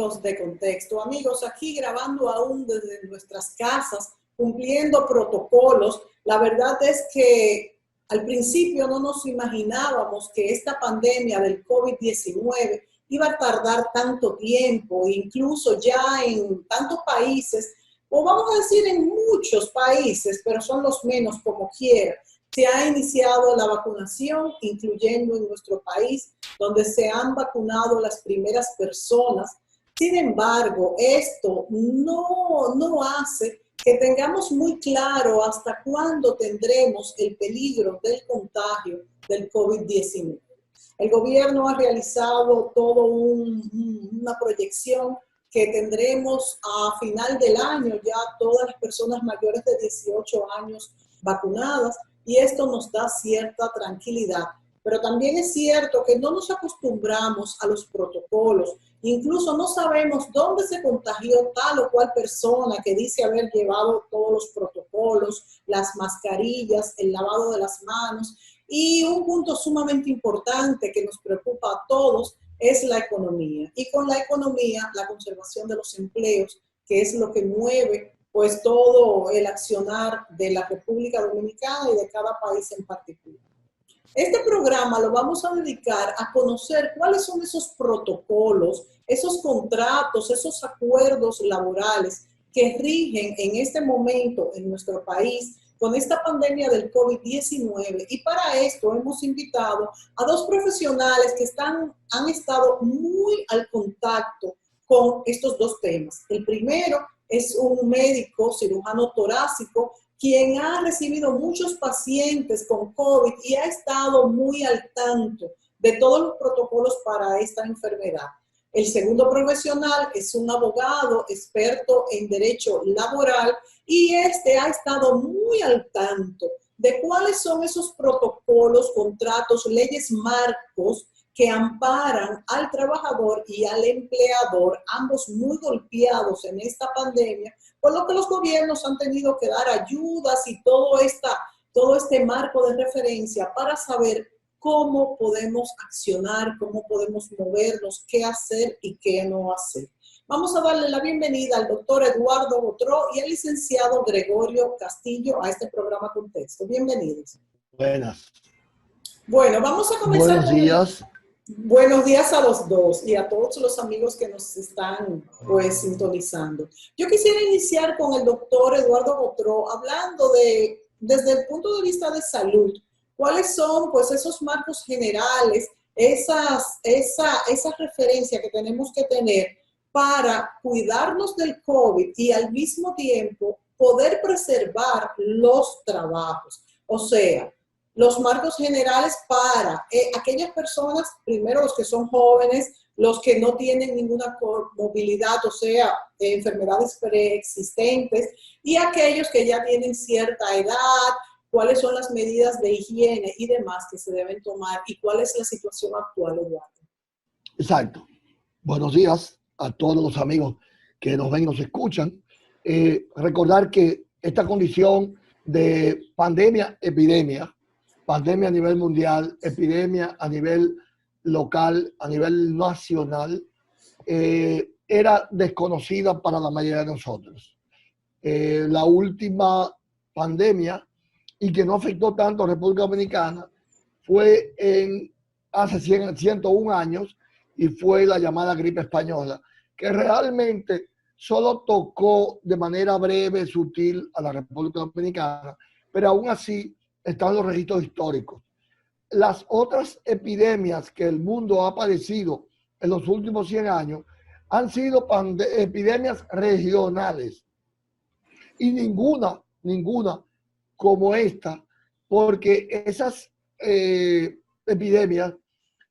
amigos de Contexto. Amigos, aquí grabando aún desde nuestras casas, cumpliendo protocolos. La verdad es que al principio no nos imaginábamos que esta pandemia del COVID-19 iba a tardar tanto tiempo, incluso ya en tantos países, o vamos a decir en muchos países, pero son los menos como quiera. Se ha iniciado la vacunación, incluyendo en nuestro país, donde se han vacunado las primeras personas. Sin embargo, esto no hace que tengamos muy claro hasta cuándo tendremos el peligro del contagio del COVID-19. El gobierno ha realizado toda una proyección que tendremos a final del año ya todas las personas mayores de 18 años vacunadas, y esto nos da cierta tranquilidad. Pero también es cierto que no nos acostumbramos a los protocolos, incluso no sabemos dónde se contagió tal o cual persona que dice haber llevado todos los protocolos, las mascarillas, el lavado de las manos. Y un punto sumamente importante que nos preocupa a todos es la economía. Y con la economía, la conservación de los empleos, que es lo que mueve pues todo el accionar de la República Dominicana y de cada país en particular. Este programa lo vamos a dedicar a conocer cuáles son esos protocolos, esos contratos, esos acuerdos laborales que rigen en este momento en nuestro país con esta pandemia del COVID-19. Y para esto hemos invitado a dos profesionales que han estado muy al contacto con estos dos temas. El primero es un médico cirujano torácico quien ha recibido muchos pacientes con COVID y ha estado muy al tanto de todos los protocolos para esta enfermedad. El segundo profesional es un abogado experto en derecho laboral y este ha estado muy al tanto de cuáles son esos protocolos, contratos, leyes marcos que amparan al trabajador y al empleador, ambos muy golpeados en esta pandemia, por lo que los gobiernos han tenido que dar ayudas y todo este marco de referencia para saber cómo podemos accionar, cómo podemos movernos, qué hacer y qué no hacer. Vamos a darle la bienvenida al doctor Eduardo Botró y al licenciado Gregorio Castillo a este programa Contexto. Bienvenidos. Buenas. Bueno, vamos a comenzar. Buenos días. Buenos días a los dos y a todos los amigos que nos están pues sintonizando. Yo quisiera iniciar con el doctor Eduardo Botró hablando desde el punto de vista de salud, cuáles son pues esos marcos generales, esa referencia que tenemos que tener para cuidarnos del COVID y al mismo tiempo poder preservar los trabajos. O sea, los marcos generales para aquellas personas, primero los que son jóvenes, los que no tienen ninguna movilidad, o sea, enfermedades preexistentes, y aquellos que ya tienen cierta edad, cuáles son las medidas de higiene y demás que se deben tomar y cuál es la situación actual, Eduardo. Exacto. Buenos días a todos los amigos que nos ven y nos escuchan. Recordar que esta condición de pandemia a nivel mundial, epidemia a nivel local, a nivel nacional, era desconocida para la mayoría de nosotros. La última pandemia, y que no afectó tanto a República Dominicana, fue hace 101 años, y fue la llamada gripe española, que realmente solo tocó de manera breve, sutil a la República Dominicana, pero aún así están los registros históricos. Las otras epidemias que el mundo ha padecido en los últimos 100 años han sido epidemias regionales y ninguna como esta, porque esas epidemias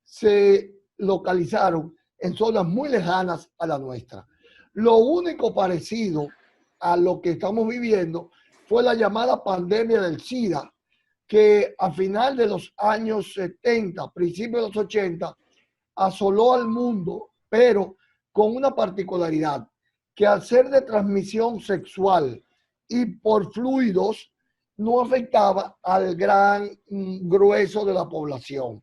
se localizaron en zonas muy lejanas a la nuestra. Lo único parecido a lo que estamos viviendo fue la llamada pandemia del SIDA, que a final de los años 70, principios de los 80, asoló al mundo, pero con una particularidad, que al ser de transmisión sexual y por fluidos, no afectaba al gran grueso de la población.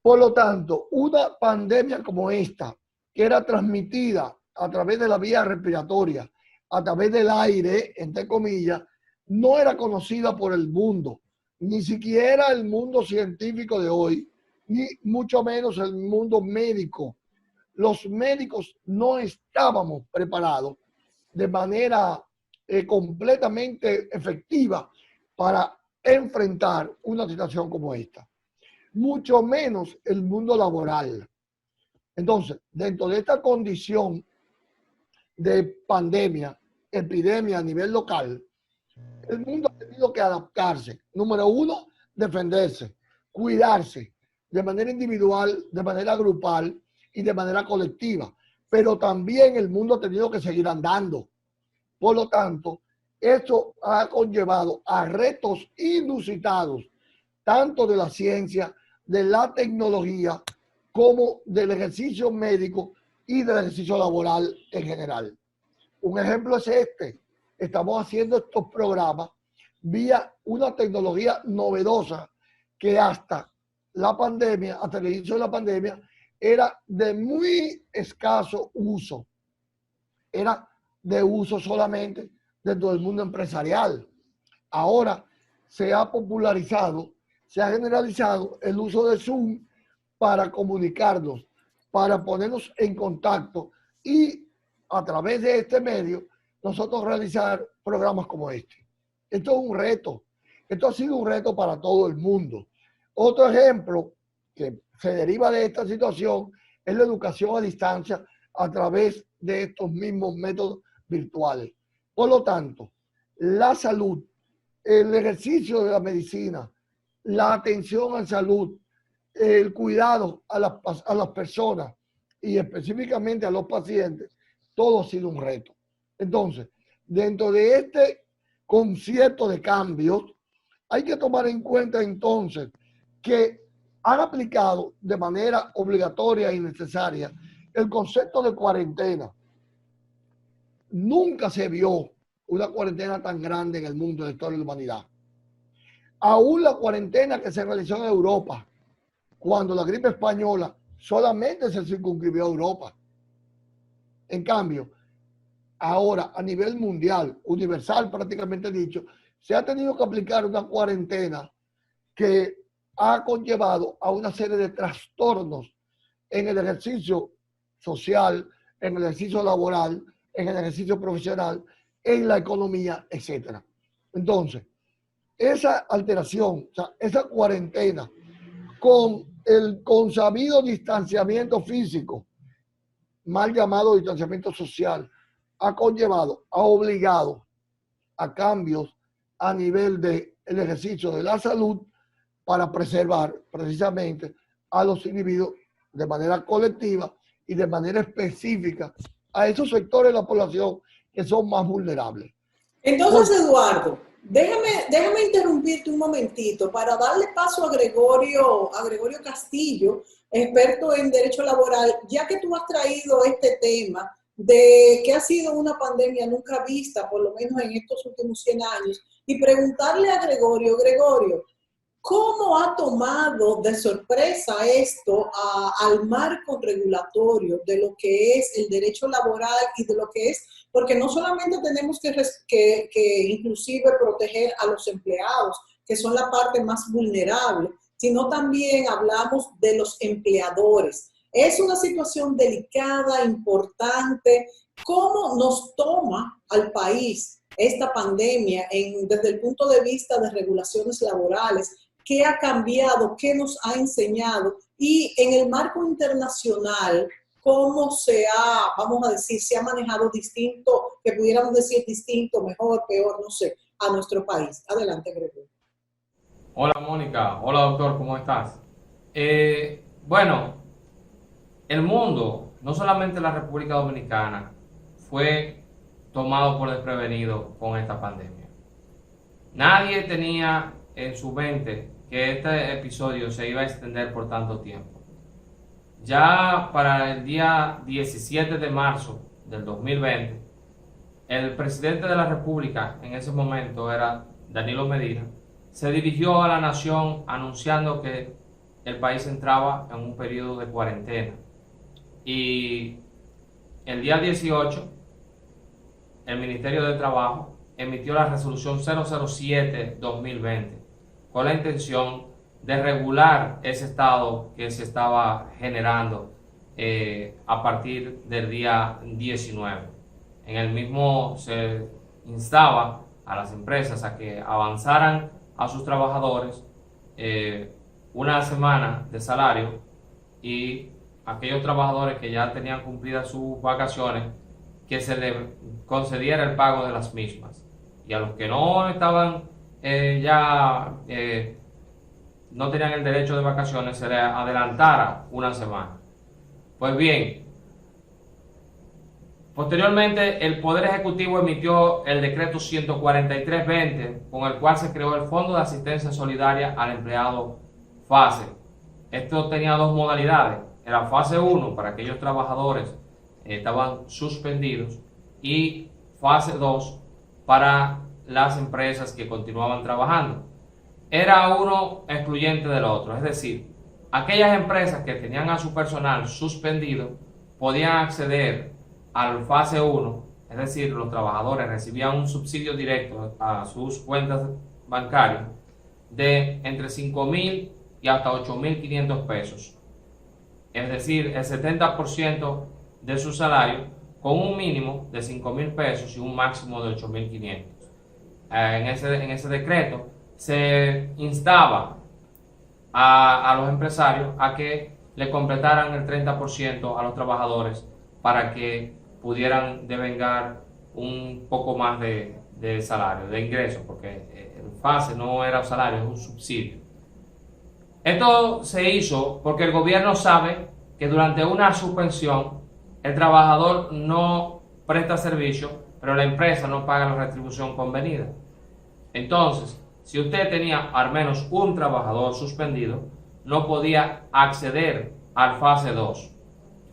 Por lo tanto, una pandemia como esta, que era transmitida a través de la vía respiratoria, a través del aire, entre comillas, no era conocida por el mundo, ni siquiera el mundo científico de hoy, ni mucho menos el mundo médico. Los médicos no estábamos preparados de manera completamente efectiva para enfrentar una situación como esta, mucho menos el mundo laboral. Entonces, dentro de esta condición de pandemia, epidemia a nivel local, el mundo ha tenido que adaptarse. Número uno, defenderse, cuidarse de manera individual, de manera grupal y de manera colectiva. Pero también el mundo ha tenido que seguir andando. Por lo tanto, esto ha conllevado a retos inusitados, tanto de la ciencia, de la tecnología, como del ejercicio médico y del ejercicio laboral en general. Un ejemplo es este. Estamos haciendo estos programas vía una tecnología novedosa que hasta la pandemia, hasta el inicio de la pandemia, era de muy escaso uso. Era de uso solamente dentro del mundo empresarial. Ahora se ha popularizado, se ha generalizado el uso de Zoom para comunicarnos, para ponernos en contacto y a través de este medio nosotros realizar programas como este. Esto es un reto. Esto ha sido un reto para todo el mundo. Otro ejemplo que se deriva de esta situación es la educación a distancia a través de estos mismos métodos virtuales. Por lo tanto, la salud, el ejercicio de la medicina, la atención a salud, el cuidado a las personas y específicamente a los pacientes, todo ha sido un reto. Entonces, dentro de este concierto de cambios, hay que tomar en cuenta entonces que han aplicado de manera obligatoria y necesaria el concepto de cuarentena. Nunca se vio una cuarentena tan grande en el mundo de la historia de la humanidad. Aún la cuarentena que se realizó en Europa, cuando la gripe española solamente se circunscribió a Europa. En cambio, ahora a nivel mundial, universal prácticamente dicho, se ha tenido que aplicar una cuarentena que ha conllevado a una serie de trastornos en el ejercicio social, en el ejercicio laboral, en el ejercicio profesional, en la economía, etc. Entonces, esa alteración, o sea, esa cuarentena con el consabido distanciamiento físico, mal llamado distanciamiento social, ha conllevado, ha obligado a cambios a nivel del ejercicio de la salud para preservar precisamente a los individuos de manera colectiva y de manera específica a esos sectores de la población que son más vulnerables. Entonces, Eduardo, déjame interrumpirte un momentito para darle paso a Gregorio Castillo, experto en derecho laboral, ya que tú has traído este tema de que ha sido una pandemia nunca vista, por lo menos en estos últimos 100 años, y preguntarle a Gregorio, ¿cómo ha tomado de sorpresa esto al marco regulatorio de lo que es el derecho laboral y de lo que es, porque no solamente tenemos que inclusive proteger a los empleados, que son la parte más vulnerable, sino también hablamos de los empleadores. Es una situación delicada, importante. ¿Cómo nos toma al país esta pandemia desde el punto de vista de regulaciones laborales? ¿Qué ha cambiado? ¿Qué nos ha enseñado? Y en el marco internacional, ¿cómo vamos a decir, se ha manejado distinto, que pudiéramos decir distinto, mejor, peor, no sé, a nuestro país? Adelante, Gregorio. Hola, Mónica. Hola, doctor, ¿cómo estás? Bueno, el mundo, no solamente la República Dominicana, fue tomado por desprevenido con esta pandemia. Nadie tenía en su mente que este episodio se iba a extender por tanto tiempo. Ya para el día 17 de marzo del 2020, el presidente de la República, en ese momento era Danilo Medina, se dirigió a la nación anunciando que el país entraba en un periodo de cuarentena y el día 18, el Ministerio de Trabajo emitió la resolución 007-2020 con la intención de regular ese estado que se estaba generando a partir del día 19. En el mismo se instaba a las empresas a que avanzaran a sus trabajadores una semana de salario, y aquellos trabajadores que ya tenían cumplidas sus vacaciones, que se les concediera el pago de las mismas, y a los que no estaban no tenían el derecho de vacaciones, se les adelantara una semana. Pues bien, posteriormente el Poder Ejecutivo emitió el decreto 143-20, con el cual se creó el Fondo de Asistencia Solidaria al Empleado FASE. Esto tenía dos modalidades: era fase 1 para aquellos trabajadores que estaban suspendidos, y fase 2 para las empresas que continuaban trabajando. Era uno excluyente del otro, es decir, aquellas empresas que tenían a su personal suspendido podían acceder al fase 1, es decir, los trabajadores recibían un subsidio directo a sus cuentas bancarias de entre 5.000 y hasta 8.500 pesos, es decir, el 70% de su salario, con un mínimo de 5.000 pesos y un máximo de 8.500. En ese decreto se instaba a los empresarios a que le completaran el 30% a los trabajadores para que pudieran devengar un poco más de salario, de ingreso, porque el FASE no era un salario, es un subsidio. Esto se hizo porque el gobierno sabe que durante una suspensión el trabajador no presta servicio, pero la empresa no paga la retribución convenida. Entonces, si usted tenía al menos un trabajador suspendido, no podía acceder al fase 2.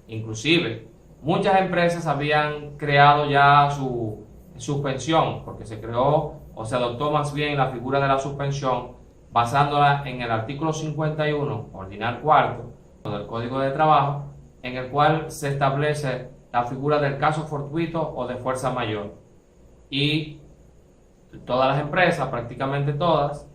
Inclusive, muchas empresas habían creado ya su suspensión, porque se creó o se adoptó más bien la figura de la suspensión basándola en el artículo 51, ordinal cuarto, del Código de Trabajo, en el cual se establece la figura del caso fortuito o de fuerza mayor. Y todas las empresas, prácticamente todas,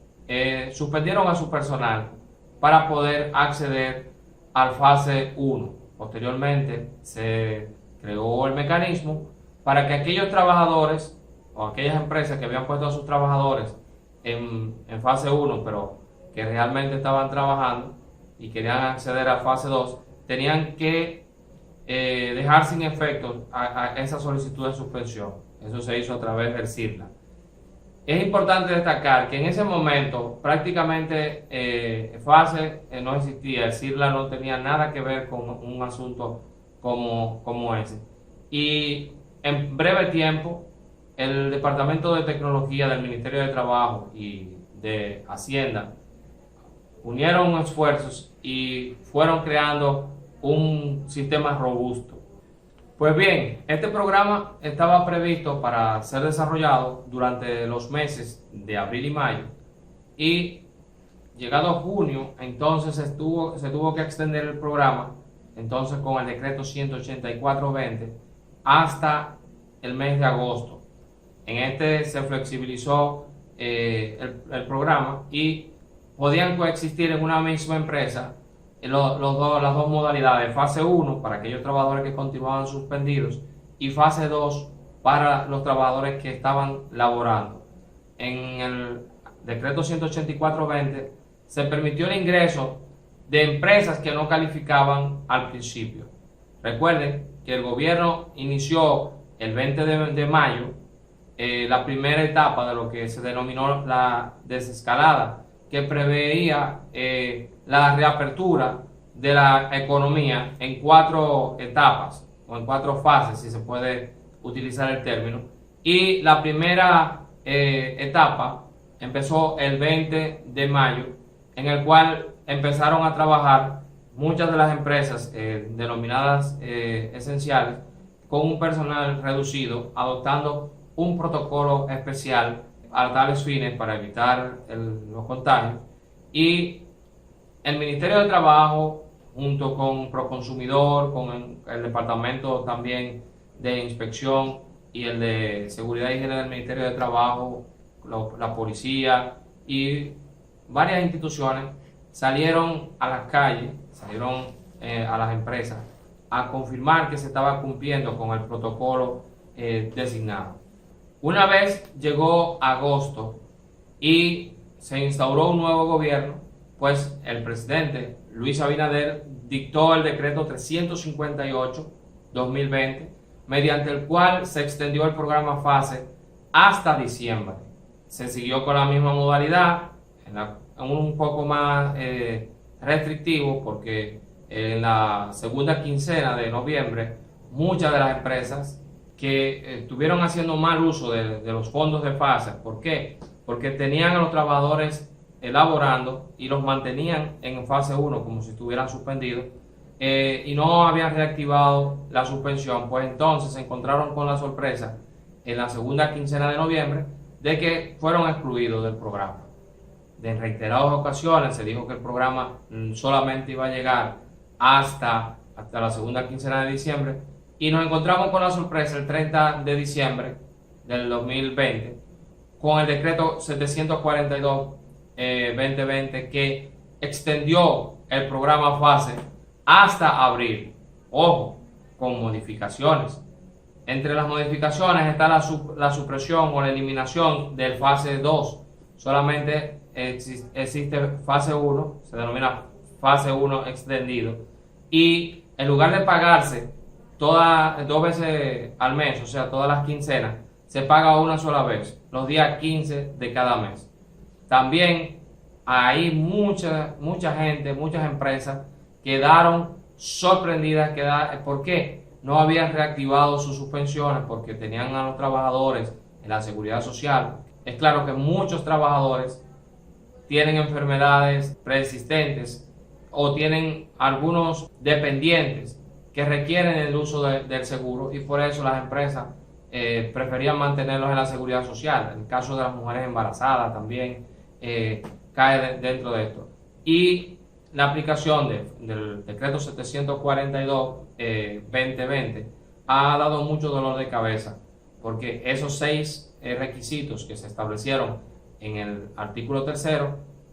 suspendieron a su personal para poder acceder al fase 1. Posteriormente se creó el mecanismo para que aquellos trabajadores o aquellas empresas que habían puesto a sus trabajadores en fase 1, pero que realmente estaban trabajando y querían acceder a fase 2, tenían que dejar sin efecto a esa solicitud de suspensión. Eso se hizo a través del CIRLA. Es importante destacar que en ese momento prácticamente FASE no existía, el CIRLA no tenía nada que ver con un asunto como ese. Y en breve tiempo, el Departamento de Tecnología del Ministerio de Trabajo y de Hacienda unieron esfuerzos y fueron creando un sistema robusto. Pues bien, este programa estaba previsto para ser desarrollado durante los meses de abril y mayo, y llegado junio, entonces se tuvo que extender el programa, entonces con el decreto 184-20 hasta el mes de agosto. En este se flexibilizó el programa y podían coexistir en una misma empresa las dos modalidades: fase 1 para aquellos trabajadores que continuaban suspendidos y fase 2 para los trabajadores que estaban laborando. En el decreto 184-20 se permitió el ingreso de empresas que no calificaban al principio. Recuerden que el gobierno inició el 20 de mayo la primera etapa de lo que se denominó la desescalada, que preveía la reapertura de la economía en 4 etapas o en 4 fases, si se puede utilizar el término. Y la primera etapa empezó el 20 de mayo, en el cual empezaron a trabajar muchas de las empresas denominadas esenciales con un personal reducido, adoptando un protocolo especial a tales fines para evitar los contagios. Y el Ministerio de Trabajo, junto con Proconsumidor, con el Departamento también de inspección y el de seguridad y higiene del Ministerio de Trabajo, la policía y varias instituciones salieron a las calles, salieron a las empresas a confirmar que se estaba cumpliendo con el protocolo designado. Una vez llegó agosto y se instauró un nuevo gobierno, pues el presidente Luis Abinader dictó el decreto 358-2020, mediante el cual se extendió el programa FASE hasta diciembre. Se siguió con la misma modalidad, un poco más restrictivo, porque en la segunda quincena de noviembre muchas de las empresas que estuvieron haciendo mal uso de los fondos de FASE. ¿Por qué? Porque tenían a los trabajadores elaborando y los mantenían en fase 1 como si estuvieran suspendidos y no habían reactivado la suspensión. Pues entonces se encontraron con la sorpresa en la segunda quincena de noviembre de que fueron excluidos del programa. En reiteradas ocasiones se dijo que el programa solamente iba a llegar hasta la segunda quincena de diciembre, y nos encontramos con la sorpresa el 30 de diciembre del 2020 con el decreto 742-2020 que extendió el programa FASE hasta abril. Ojo, con modificaciones. Entre las modificaciones está la supresión o la eliminación del fase 2. Solamente existe fase 1, se denomina fase 1 extendido. Y en lugar de pagarse dos veces al mes, o sea, todas las quincenas, se paga una sola vez, los días 15 de cada mes. También hay mucha gente, muchas empresas quedaron sorprendidas. ¿Por qué? No habían reactivado sus suspensiones porque tenían a los trabajadores en la seguridad social. Es claro que muchos trabajadores tienen enfermedades preexistentes o tienen algunos dependientes que requieren el uso del seguro, y por eso las empresas preferían mantenerlos en la seguridad social. En el caso de las mujeres embarazadas también cae dentro de esto. Y la aplicación del decreto 742-2020 ha dado mucho dolor de cabeza, porque esos 6 requisitos que se establecieron en el artículo 3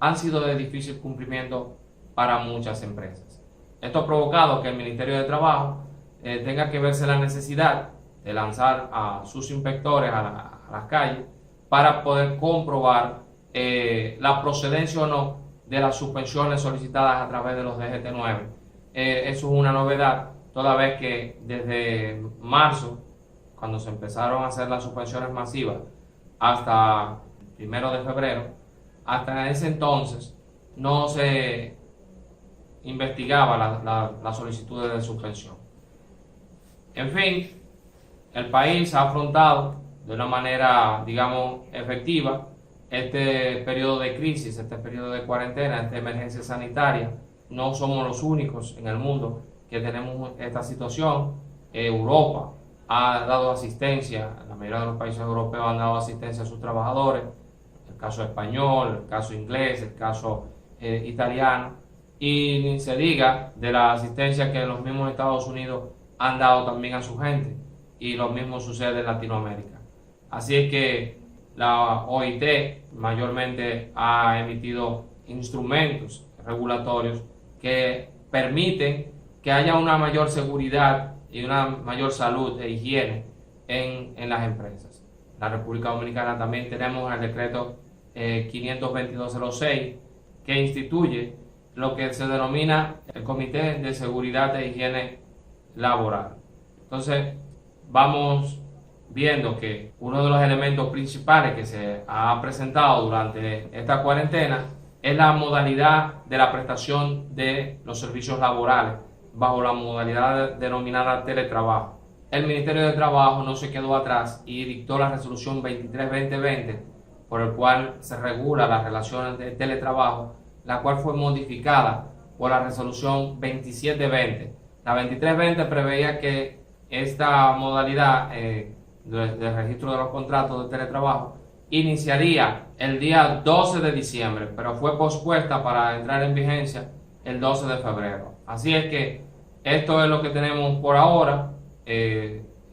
han sido de difícil cumplimiento para muchas empresas. Esto ha provocado que el Ministerio de Trabajo tenga que verse la necesidad de lanzar a sus inspectores a las calles para poder comprobar la procedencia o no de las suspensiones solicitadas a través de los DGT-9. Eso es una novedad, toda vez que desde marzo, cuando se empezaron a hacer las suspensiones masivas, hasta el 1 de febrero, hasta ese entonces no se investigaba las solicitudes de suspensión. En fin, el país ha afrontado de una manera, digamos, efectiva este periodo de crisis, este periodo de cuarentena, esta emergencia sanitaria. No somos los únicos en el mundo que tenemos esta situación. Europa ha dado asistencia, la mayoría de los países europeos han dado asistencia a sus trabajadores, el caso español, el caso inglés, el caso italiano, y ni se diga de la asistencia que los mismos Estados Unidos han dado también a su gente, y lo mismo sucede en Latinoamérica. Así es que la OIT mayormente ha emitido instrumentos regulatorios que permiten que haya una mayor seguridad y una mayor salud e higiene en las empresas. En la República Dominicana también tenemos el decreto 522-06 que instituye lo que se denomina el Comité de Seguridad e Higiene Laboral. Entonces vamos viendo que uno de los elementos principales que se ha presentado durante esta cuarentena es la modalidad de la prestación de los servicios laborales bajo la modalidad denominada teletrabajo. El Ministerio de Trabajo no se quedó atrás y dictó la resolución 23-2020, por el cual se regula las relaciones de teletrabajo, la cual fue modificada por la resolución 27-20. La 23-20 preveía que esta modalidad de registro de los contratos de teletrabajo iniciaría el día 12 de diciembre, pero fue pospuesta para entrar en vigencia el 12 de febrero. Así es que esto es lo que tenemos por ahora.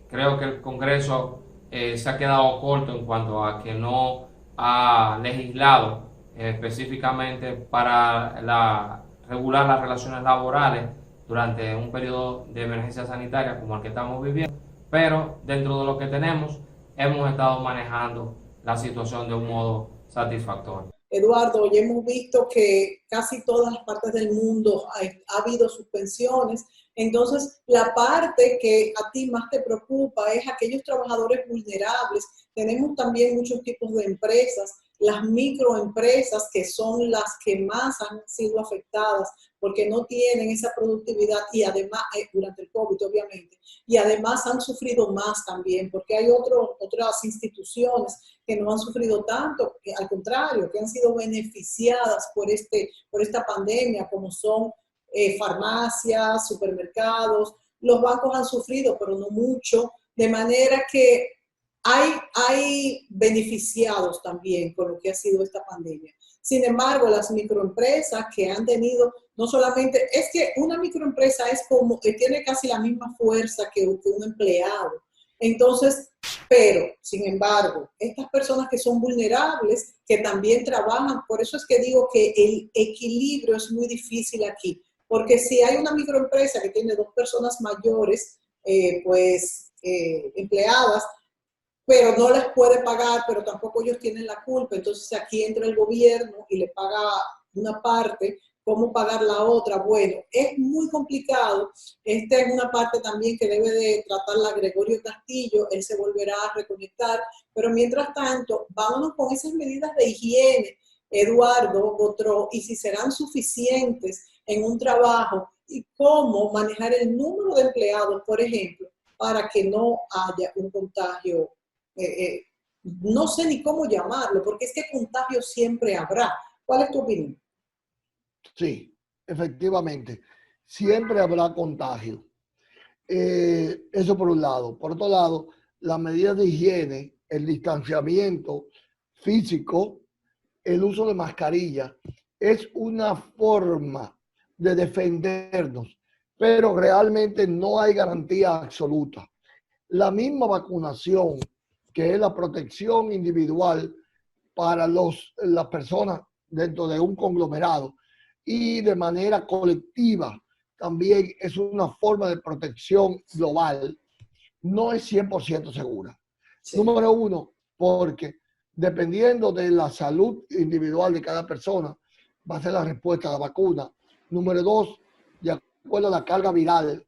creo que el Congreso se ha quedado corto en cuanto a que no ha legislado específicamente para regular las relaciones laborales durante un periodo de emergencia sanitaria como el que estamos viviendo, pero dentro de lo que tenemos hemos estado manejando la situación de un modo satisfactorio. Eduardo, hoy hemos visto que casi todas las partes del mundo ha habido suspensiones. Entonces, la parte que a ti más te preocupa es aquellos trabajadores vulnerables. Tenemos también muchos tipos de empresas, las microempresas, que son las que más han sido afectadas porque no tienen esa productividad y además, durante el COVID obviamente, y además han sufrido más también porque hay otras instituciones que no han sufrido tanto, que al contrario, que han sido beneficiadas por esta pandemia, como son farmacias, supermercados. Los bancos han sufrido, pero no mucho, de manera que hay beneficiados también con lo que ha sido esta pandemia. Sin embargo, las microempresas que han tenido, no solamente, es que una microempresa es como, tiene casi la misma fuerza que un empleado. Entonces, pero, sin embargo, estas personas que son vulnerables, que también trabajan, por eso es que digo que el equilibrio es muy difícil aquí, porque si hay una microempresa que tiene 2 personas mayores, empleadas, pero no les puede pagar, pero tampoco ellos tienen la culpa, entonces aquí entra el gobierno y le paga una parte, ¿cómo pagar la otra? Bueno, es muy complicado. Esta es una parte también que debe de tratarla Gregorio Castillo, él se volverá a reconectar, pero mientras tanto, vámonos con esas medidas de higiene, Eduardo Botró, y si serán suficientes en un trabajo, y cómo manejar el número de empleados, por ejemplo, para que no haya un contagio. No sé ni cómo llamarlo, porque es que contagio siempre habrá. ¿Cuál es tu opinión? Sí, efectivamente, siempre habrá contagio. Eso por un lado. Por otro lado, las medidas de higiene, el distanciamiento físico, el uso de mascarilla, es una forma de defendernos, pero realmente no hay garantía absoluta. La misma vacunación, que es la protección individual para las personas dentro de un conglomerado y de manera colectiva, también es una forma de protección global, no es 100% segura. Sí. Número uno, porque dependiendo de la salud individual de cada persona, va a ser la respuesta a la vacuna. Número dos, de acuerdo a la carga viral.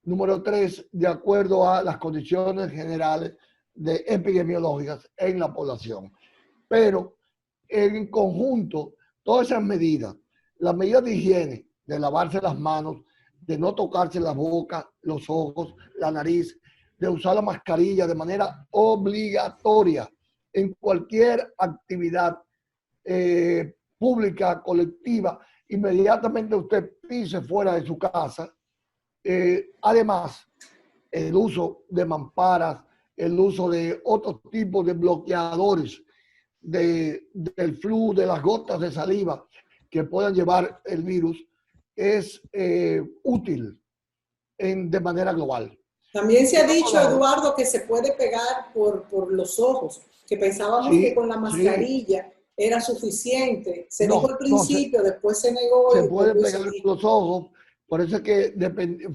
Número tres, de acuerdo a las condiciones generales epidemiológicas en la población. Pero en conjunto, todas esas medidas, las medidas de higiene, de lavarse las manos, de no tocarse la boca, los ojos, la nariz, de usar la mascarilla de manera obligatoria en cualquier actividad pública, colectiva, inmediatamente usted pise fuera de su casa. Además, el uso de mamparas, el uso de otros tipos de bloqueadores del flujo de las gotas de saliva que puedan llevar el virus es útil de manera global. También se ha dicho, Eduardo, que se puede pegar por los ojos, que pensábamos que con la mascarilla era suficiente. Se dijo al principio, después se negó. Se puede pegar los ojos, por eso es que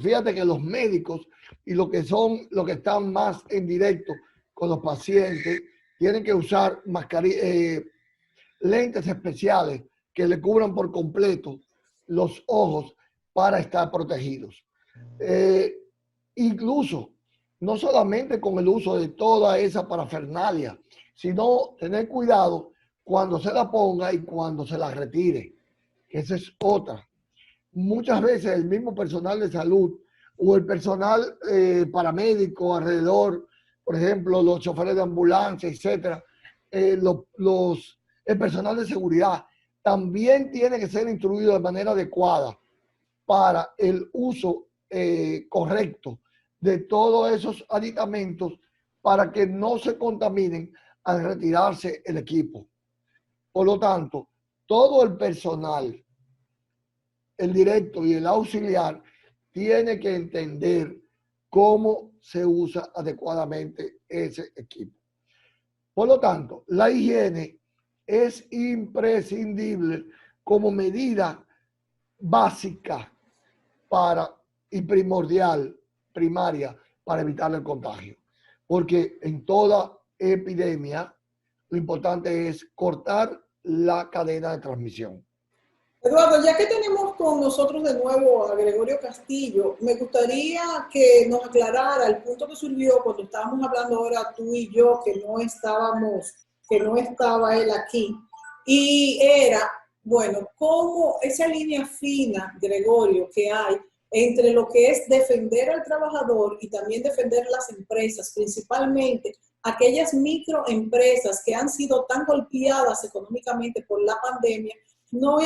fíjate que los médicos y los que están más en directo con los pacientes tienen que usar lentes especiales que le cubran por completo los ojos para estar protegidos. Incluso, no solamente con el uso de toda esa parafernalia, sino tener cuidado cuando se la ponga y cuando se la retire, que esa es otra. Muchas veces el mismo personal de salud o el personal paramédico alrededor, por ejemplo, los choferes de ambulancia, etcétera, el personal de seguridad también tiene que ser instruido de manera adecuada para el uso correcto de todos esos aditamentos para que no se contaminen al retirarse el equipo. Por lo tanto, todo el personal, el directo y el auxiliar, tiene que entender cómo se usa adecuadamente ese equipo. Por lo tanto, la higiene es imprescindible como medida básica y primordial, primaria, para evitar el contagio. Porque en toda epidemia lo importante es cortar la cadena de transmisión. Eduardo, ya que tenemos con nosotros de nuevo a Gregorio Castillo, me gustaría que nos aclarara el punto que surgió cuando estábamos hablando ahora tú y yo, que no estaba él aquí, y era, bueno, cómo esa línea fina, Gregorio, que hay entre lo que es defender al trabajador y también defender las empresas, principalmente aquellas microempresas que han sido tan golpeadas económicamente por la pandemia. No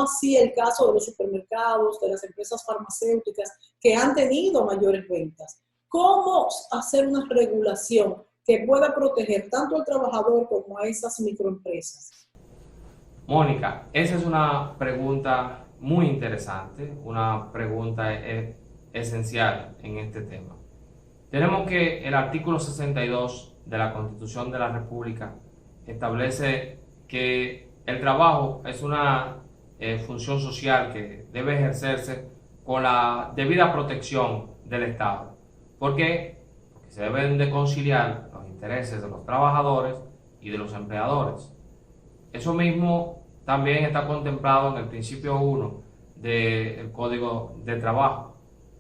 así el caso de los supermercados, de las empresas farmacéuticas que han tenido mayores ventas. ¿Cómo hacer una regulación que pueda proteger tanto al trabajador como a esas microempresas? Mónica, esa es una pregunta muy interesante, una pregunta esencial en este tema. Tenemos que el artículo 62 de la Constitución de la República establece que el trabajo es una función social que debe ejercerse con la debida protección del Estado. ¿Por qué? Porque se deben de conciliar los intereses de los trabajadores y de los empleadores. Eso mismo también está contemplado en el principio 1 del Código de Trabajo.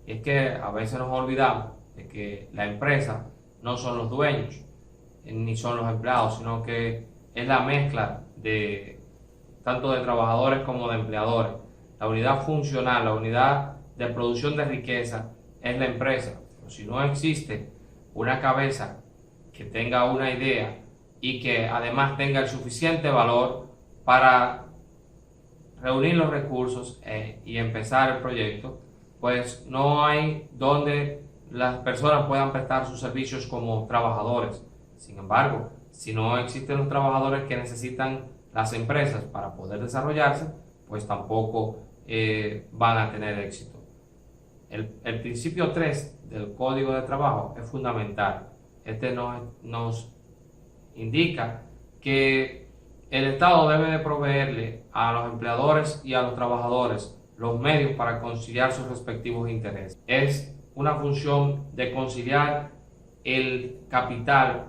Y es que a veces nos olvidamos de que la empresa no son los dueños, ni son los empleados, sino que es la mezcla de tanto de trabajadores como de empleadores. La unidad funcional, la unidad de producción de riqueza es la empresa. Pero si no existe una cabeza que tenga una idea y que además tenga el suficiente valor para reunir los recursos y empezar el proyecto, pues no hay donde las personas puedan prestar sus servicios como trabajadores. Sin embargo, si no existen los trabajadores que necesitan las empresas para poder desarrollarse, pues tampoco van a tener éxito. El principio 3 del Código de Trabajo es fundamental. Este nos indica que el Estado debe de proveerle a los empleadores y a los trabajadores los medios para conciliar sus respectivos intereses. Es una función de conciliar el capital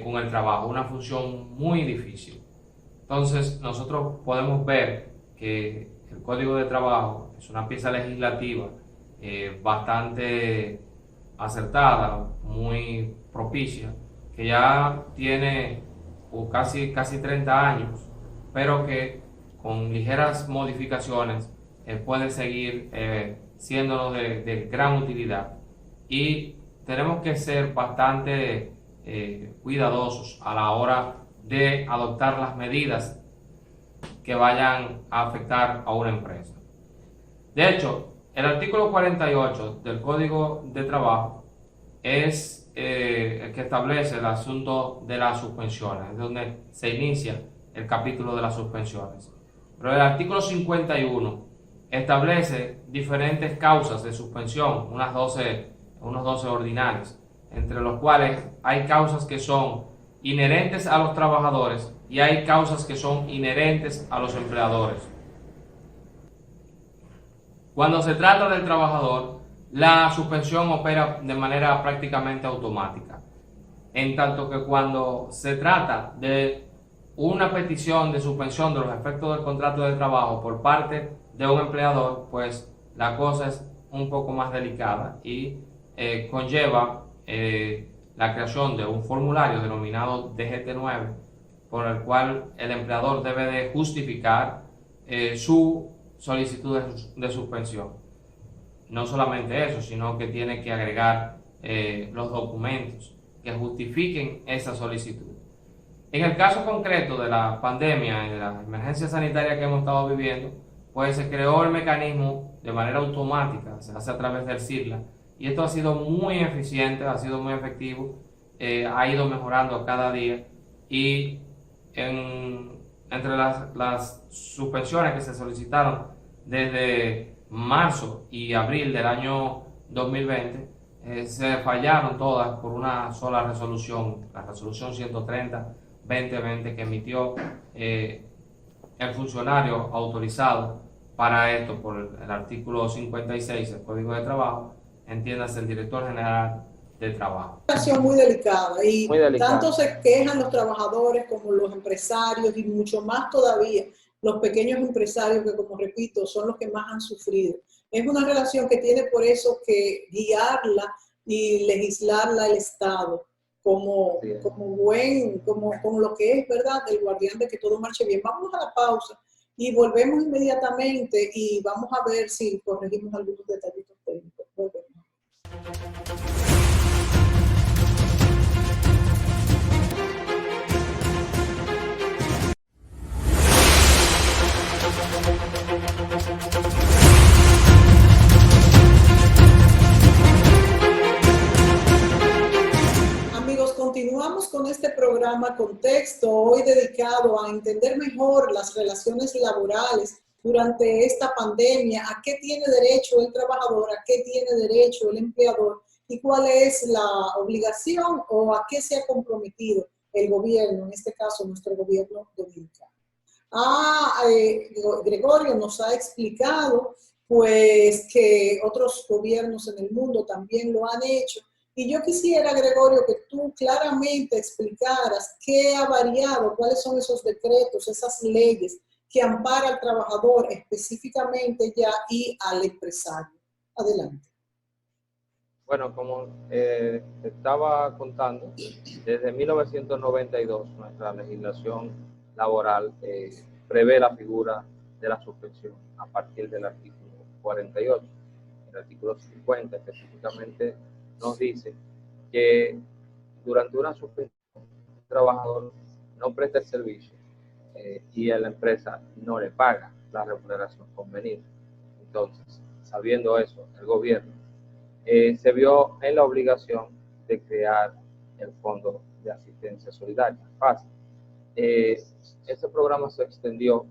con el trabajo, una función muy difícil. Entonces nosotros podemos ver que el Código de Trabajo es una pieza legislativa bastante acertada, muy propicia, que ya tiene casi 30 años, pero que con ligeras modificaciones puede seguir siendo de gran utilidad. Y tenemos que ser bastante cuidadosos a la hora de adoptar las medidas que vayan a afectar a una empresa. De hecho, el artículo 48 del Código de Trabajo es el que establece el asunto de las suspensiones, es donde se inicia el capítulo de las suspensiones. Pero el artículo 51 establece diferentes causas de suspensión, unos 12 ordinales, entre los cuales hay causas que son inherentes a los trabajadores y hay causas que son inherentes a los empleadores. Cuando se trata del trabajador, la suspensión opera de manera prácticamente automática, en tanto que cuando se trata de una petición de suspensión de los efectos del contrato de trabajo por parte de un empleador, pues la cosa es un poco más delicada y conlleva la creación de un formulario denominado DGT-9, por el cual el empleador debe de justificar su solicitud de suspensión. No solamente eso, sino que tiene que agregar los documentos que justifiquen esa solicitud. En el caso concreto de la pandemia y de la emergencia sanitaria que hemos estado viviendo, pues se creó el mecanismo de manera automática, se hace a través del CIRLA, y esto ha sido muy eficiente, ha sido muy efectivo, ha ido mejorando cada día, y entre las suspensiones que se solicitaron desde marzo y abril del año 2020, se fallaron todas por una sola resolución, la resolución 130-2020 que emitió el funcionario autorizado para esto por el artículo 56 del Código de Trabajo, entiéndase el director general de trabajo. Una situación muy delicada y Muy delicada. tanto se quejan los trabajadores como los empresarios y mucho más todavía los pequeños empresarios que, como repito, son los que más han sufrido. Es una relación que tiene por eso que guiarla y legislarla el Estado como lo que es, ¿verdad? El guardián de que todo marche bien. Vamos a la pausa y volvemos inmediatamente y vamos a ver si corregimos algunos detallitos técnicos. Volvemos. Amigos, continuamos con este programa Contexto, hoy dedicado a entender mejor las relaciones laborales durante esta pandemia, a qué tiene derecho el trabajador, a qué tiene derecho el empleador y cuál es la obligación o a qué se ha comprometido el gobierno, en este caso nuestro gobierno dominicano. Gregorio nos ha explicado pues que otros gobiernos en el mundo también lo han hecho. Y yo quisiera, Gregorio, que tú claramente explicaras qué ha variado, cuáles son esos decretos, esas leyes que amparan al trabajador específicamente ya y al empresario. Adelante. Bueno, como estaba contando, desde 1992 nuestra legislación laboral prevé la figura de la suspensión a partir del artículo 48. El artículo 50 específicamente nos dice que durante una suspensión el trabajador no presta el servicio y a la empresa no le paga la remuneración convenida. Entonces, sabiendo eso, el gobierno se vio en la obligación de crear el Fondo de Asistencia Solidaria, FASE. Este programa se extendió,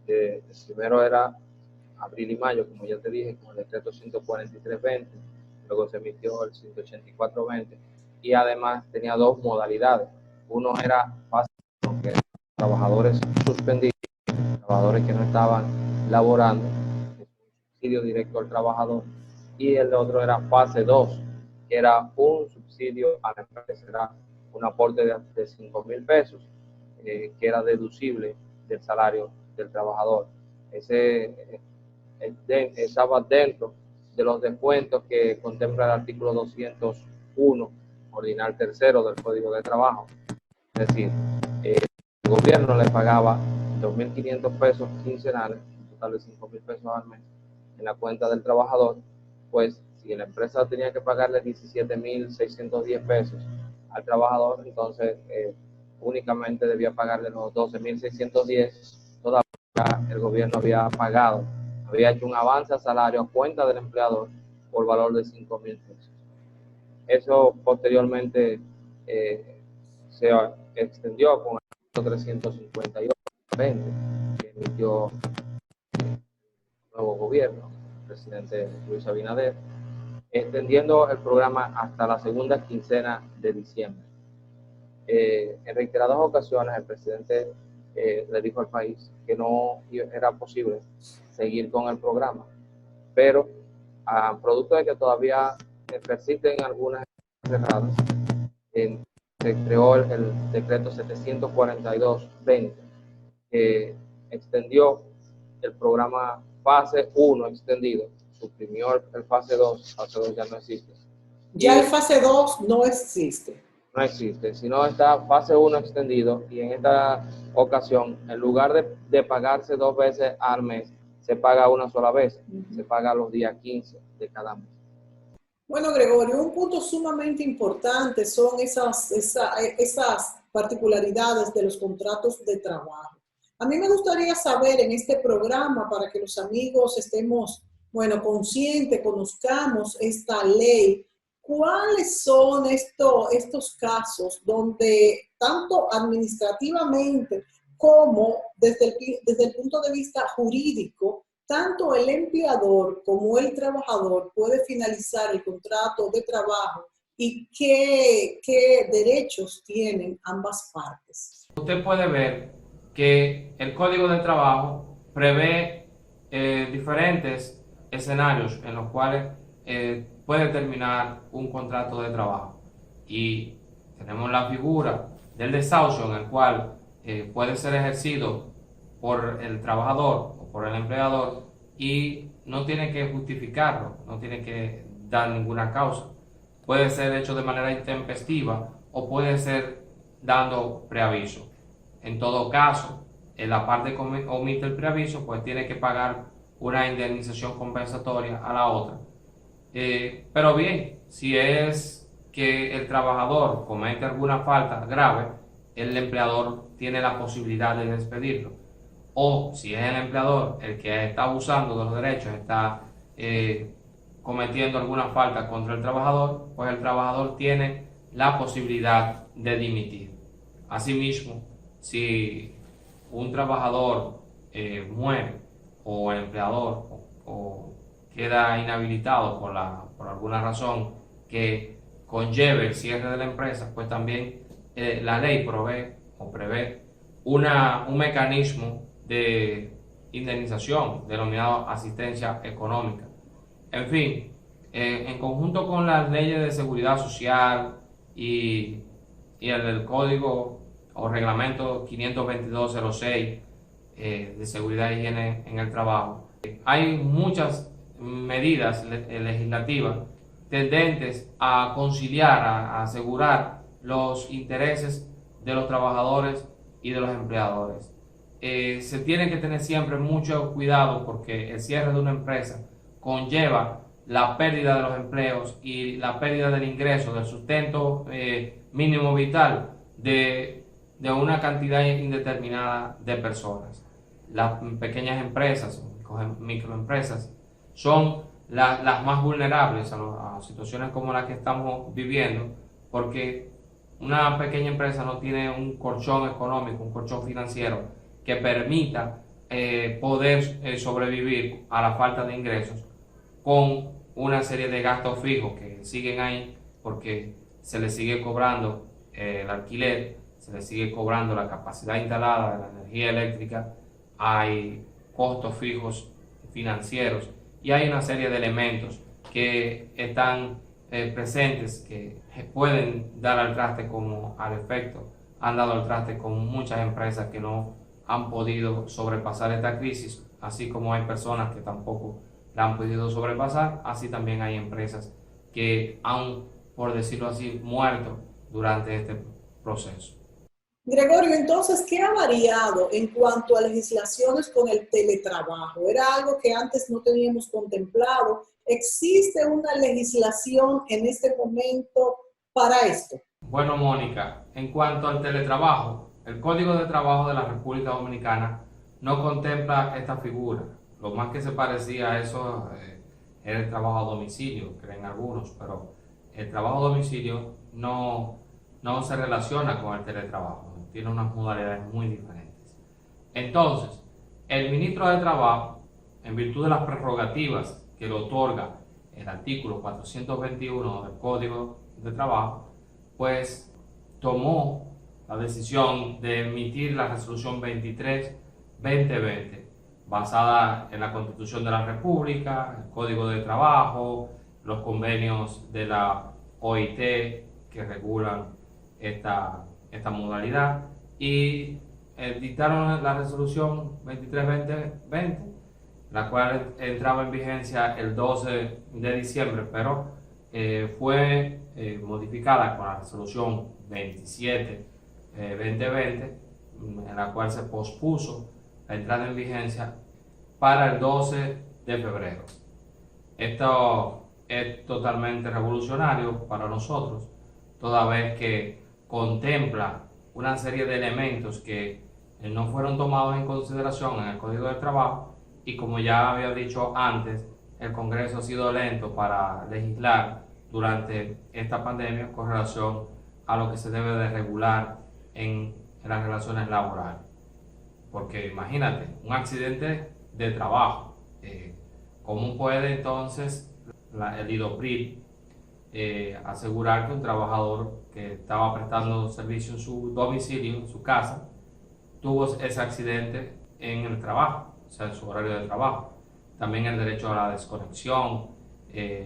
primero era abril y mayo, como ya te dije, con el decreto 143-20, luego se emitió el 184-20, y además tenía dos modalidades. Uno era FASE, que eran trabajadores suspendidos, trabajadores que no estaban laborando, subsidio directo al trabajador, y el otro era fase 2, que era un subsidio a la empresa, era un aporte de 5,000 pesos, que era deducible del salario del trabajador. Estaba dentro de los descuentos que contempla el artículo 201, ordinal tercero del Código de Trabajo. Es decir, el gobierno le pagaba 2.500 pesos quincenales, un total de 5,000 pesos al mes, en la cuenta del trabajador. Pues si la empresa tenía que pagarle 17.610 pesos al trabajador, entonces únicamente debía pagarle los 12.610. Todavía el gobierno había pagado, había hecho un avance a salario a cuenta del empleador por valor de 5,000 pesos. Eso posteriormente se extendió con el 358-20 que emitió el nuevo gobierno, el presidente Luis Abinader, extendiendo el programa hasta la segunda quincena de diciembre. En reiteradas ocasiones el presidente le dijo al país que no era posible seguir con el programa, pero producto de que todavía persisten algunas cerradas, se creó el decreto 742-20 que extendió el programa fase 1 extendido, suprimió el fase 2 ya no existe. Ya el fase 2 no existe. No existe, sino está fase 1 extendido, y en esta ocasión, en lugar de pagarse 2 veces al mes, se paga una sola vez, se paga los días 15 de cada mes. Bueno, Gregorio, un punto sumamente importante son esas particularidades de los contratos de trabajo. A mí me gustaría saber en este programa, para que los amigos estemos, conscientes, conozcamos esta ley, ¿cuáles son estos casos donde tanto administrativamente como desde el punto de vista jurídico tanto el empleador como el trabajador puede finalizar el contrato de trabajo y qué derechos tienen ambas partes. Usted puede ver que el Código de Trabajo prevé diferentes escenarios en los cuales puede terminar un contrato de trabajo. Y tenemos la figura del desahucio, en el cual puede ser ejercido por el trabajador o por el empleador y no tiene que justificarlo, no tiene que dar ninguna causa. Puede ser hecho de manera intempestiva o puede ser dando preaviso. En todo caso, en la parte que omite el preaviso, pues tiene que pagar una indemnización compensatoria a la otra. Pero bien, si es que el trabajador comete alguna falta grave, el empleador tiene la posibilidad de despedirlo. O si es el empleador el que está abusando de los derechos, está cometiendo alguna falta contra el trabajador, pues el trabajador tiene la posibilidad de dimitir. Asimismo, si un trabajador muere o el empleador o queda inhabilitado por alguna razón que conlleve el cierre de la empresa, pues también la ley prevé un mecanismo de indemnización denominado asistencia económica. En fin, en conjunto con las leyes de seguridad social y el código o reglamento 52206 de seguridad e higiene en el trabajo, hay muchas medidas legislativas tendentes a conciliar, a asegurar los intereses de los trabajadores y de los empleadores. Se tiene que tener siempre mucho cuidado porque el cierre de una empresa conlleva la pérdida de los empleos y la pérdida del ingreso, del sustento mínimo vital de una cantidad indeterminada de personas. Las pequeñas empresas, microempresas, son las más vulnerables a situaciones como la que estamos viviendo, porque una pequeña empresa no tiene un colchón económico, un colchón financiero que permita poder sobrevivir a la falta de ingresos con una serie de gastos fijos que siguen ahí porque se le sigue cobrando el alquiler, se le sigue cobrando la capacidad instalada de la energía eléctrica, hay costos fijos financieros y hay una serie de elementos que están presentes que pueden dar al traste como al efecto han dado al traste con muchas empresas que no han podido sobrepasar esta crisis, así como hay personas que tampoco la han podido sobrepasar, así también hay empresas que han, por decirlo así, muerto durante este proceso. Gregorio, entonces, ¿qué ha variado en cuanto a legislaciones con el teletrabajo? Era algo que antes no teníamos contemplado. ¿Existe una legislación en este momento para esto? Bueno, Mónica, en cuanto al teletrabajo, el Código de Trabajo de la República Dominicana no contempla esta figura. Lo más que se parecía a eso era el trabajo a domicilio, creen algunos, pero el trabajo a domicilio no se relaciona con el teletrabajo, tiene unas modalidades muy diferentes. Entonces, el ministro de Trabajo, en virtud de las prerrogativas que le otorga el artículo 421 del Código de Trabajo, pues tomó la decisión de emitir la resolución 23-2020, basada en la Constitución de la República, el Código de Trabajo, los convenios de la OIT que regulan esta modalidad, y dictaron la resolución 23-2020, la cual entraba en vigencia el 12 de diciembre, pero fue modificada con la resolución 27-2020, en la cual se pospuso la entrada en vigencia para el 12 de febrero. Esto es totalmente revolucionario para nosotros, toda vez que contempla una serie de elementos que no fueron tomados en consideración en el Código de Trabajo, y como ya había dicho antes, el Congreso ha sido lento para legislar durante esta pandemia con relación a lo que se debe de regular en las relaciones laborales. Porque imagínate, un accidente de trabajo ¿Cómo puede entonces el IDOPRIL asegurar que un trabajador que estaba prestando servicio en su domicilio, en su casa, tuvo ese accidente en el trabajo, o sea, en su horario de trabajo? También el derecho a la desconexión,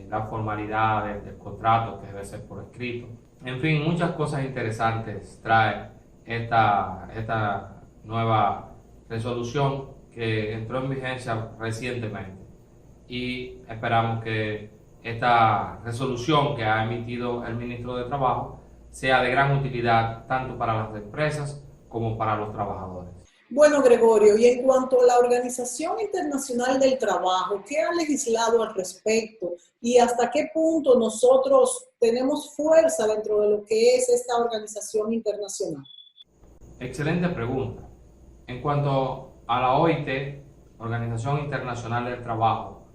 la formalidad del contrato que debe ser por escrito. En fin, muchas cosas interesantes trae esta nueva resolución que entró en vigencia recientemente, y esperamos que esta resolución que ha emitido el ministro de Trabajo sea de gran utilidad tanto para las empresas como para los trabajadores. Bueno, Gregorio, y en cuanto a la Organización Internacional del Trabajo, ¿qué ha legislado al respecto? ¿Y hasta qué punto nosotros tenemos fuerza dentro de lo que es esta organización internacional? Excelente pregunta. En cuanto a la OIT, Organización Internacional del Trabajo,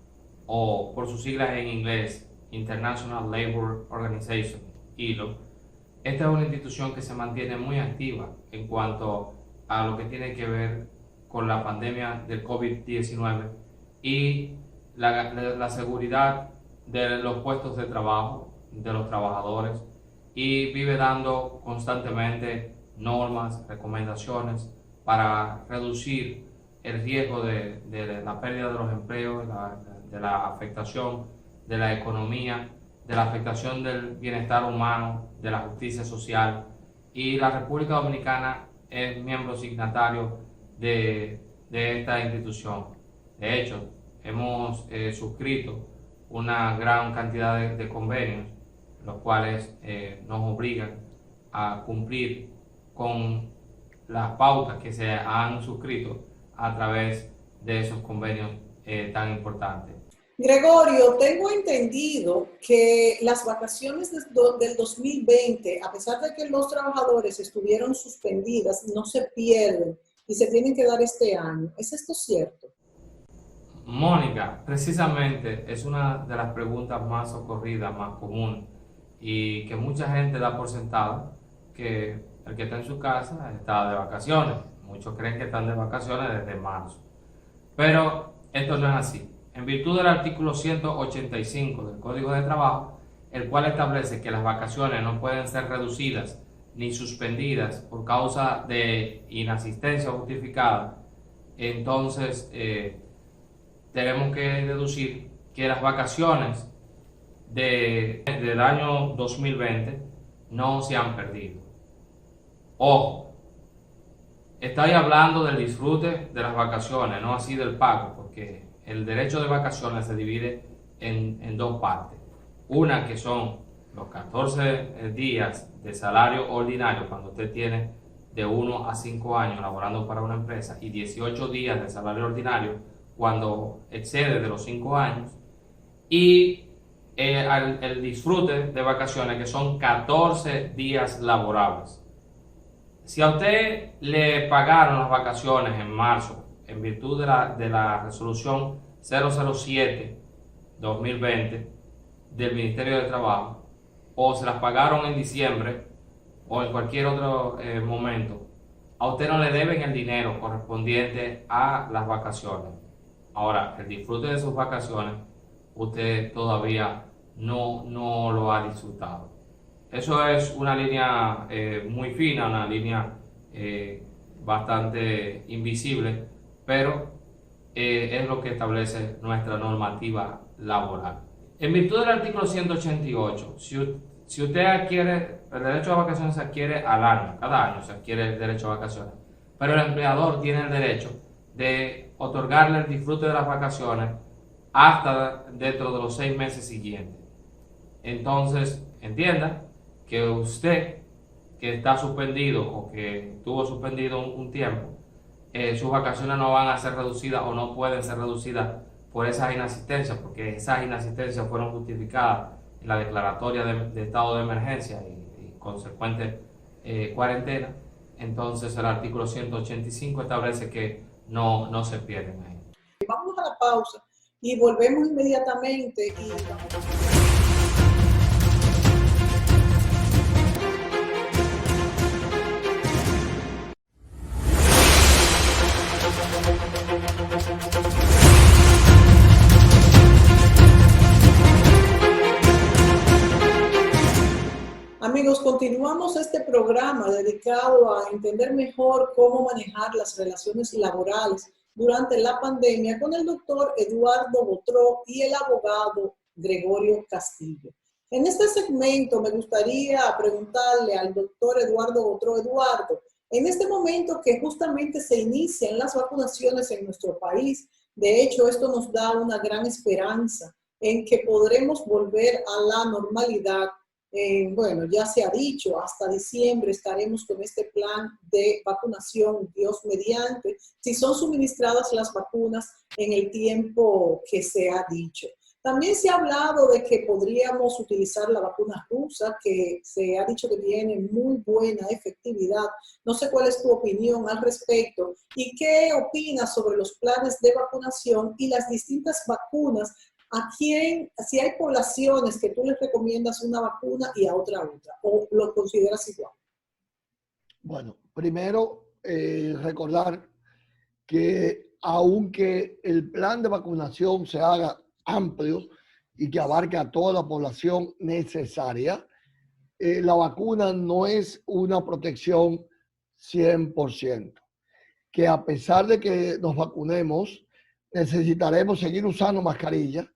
o por sus siglas en inglés, International Labour Organization, ILO, esta es una institución que se mantiene muy activa en cuanto a lo que tiene que ver con la pandemia del COVID-19 y la seguridad de los puestos de trabajo de los trabajadores, y vive dando constantemente normas, recomendaciones para reducir el riesgo de la pérdida de los empleos, de la afectación de la economía, de la afectación del bienestar humano, de la justicia social. Y la República Dominicana es miembro signatario de esta institución. De hecho, hemos suscrito una gran cantidad de convenios, los cuales nos obligan a cumplir con las pautas que se han suscrito a través de esos convenios tan importantes. Gregorio, tengo entendido que las vacaciones del 2020, a pesar de que los trabajadores estuvieron suspendidas, no se pierden y se tienen que dar este año. ¿Es esto cierto? Mónica, precisamente es una de las preguntas más ocurridas, más comunes, y que mucha gente da por sentado que el que está en su casa está de vacaciones. Muchos creen que están de vacaciones desde marzo, pero esto no es así. En virtud del artículo 185 del Código de Trabajo, el cual establece que las vacaciones no pueden ser reducidas ni suspendidas por causa de inasistencia justificada, entonces tenemos que deducir que las vacaciones del año 2020 no se han perdido. Ojo, estoy hablando del disfrute de las vacaciones, no así del pago, porque el derecho de vacaciones se divide en dos partes. Una que son los 14 días de salario ordinario cuando usted tiene de 1 a 5 años laborando para una empresa, y 18 días de salario ordinario cuando excede de los 5 años, y el disfrute de vacaciones, que son 14 días laborables. Si a usted le pagaron las vacaciones en marzo en virtud de la resolución 007-2020 del Ministerio de Trabajo, o se las pagaron en diciembre o en cualquier otro momento, a usted no le deben el dinero correspondiente a las vacaciones. Ahora, el disfrute de sus vacaciones, usted todavía no lo ha disfrutado. Eso es una línea muy fina, una línea bastante invisible, pero es lo que establece nuestra normativa laboral. En virtud del artículo 188, si usted adquiere, el derecho a vacaciones se adquiere al año, cada año se adquiere el derecho a vacaciones, pero el empleador tiene el derecho de otorgarle el disfrute de las vacaciones hasta dentro de los 6 meses siguientes. Entonces, entienda que usted que está suspendido o que estuvo suspendido un tiempo, sus vacaciones no van a ser reducidas o no pueden ser reducidas por esas inasistencias, porque esas inasistencias fueron justificadas en la declaratoria de estado de emergencia y consecuente cuarentena. Entonces el artículo 185 establece que no se pierden ahí. Vamos a la pausa y volvemos inmediatamente. programa dedicado a entender mejor cómo manejar las relaciones laborales durante la pandemia con el doctor Eduardo Botró y el abogado Gregorio Castillo. En este segmento me gustaría preguntarle al doctor Eduardo Botró. Eduardo, en este momento que justamente se inician las vacunaciones en nuestro país, de hecho esto nos da una gran esperanza en que podremos volver a la normalidad. Bueno, ya se ha dicho, hasta diciembre estaremos con este plan de vacunación, Dios mediante, si son suministradas las vacunas en el tiempo que se ha dicho. También se ha hablado de que podríamos utilizar la vacuna rusa, que se ha dicho que tiene muy buena efectividad. No sé cuál es tu opinión al respecto y qué opinas sobre los planes de vacunación y las distintas vacunas. ¿A quién, si hay poblaciones que tú les recomiendas una vacuna y a otra, o lo consideras igual? Bueno, primero recordar que aunque el plan de vacunación se haga amplio y que abarque a toda la población necesaria, la vacuna no es una protección 100%. Que a pesar de que nos vacunemos, necesitaremos seguir usando mascarillas,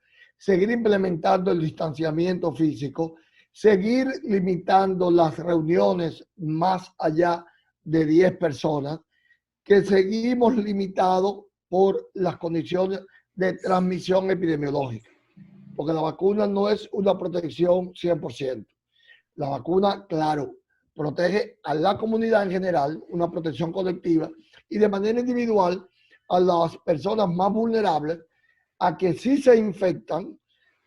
seguir implementando el distanciamiento físico, seguir limitando las reuniones más allá de 10 personas, que seguimos limitados por las condiciones de transmisión epidemiológica, porque la vacuna no es una protección 100%. La vacuna, claro, protege a la comunidad en general, una protección colectiva, y de manera individual a las personas más vulnerables a que si se infectan,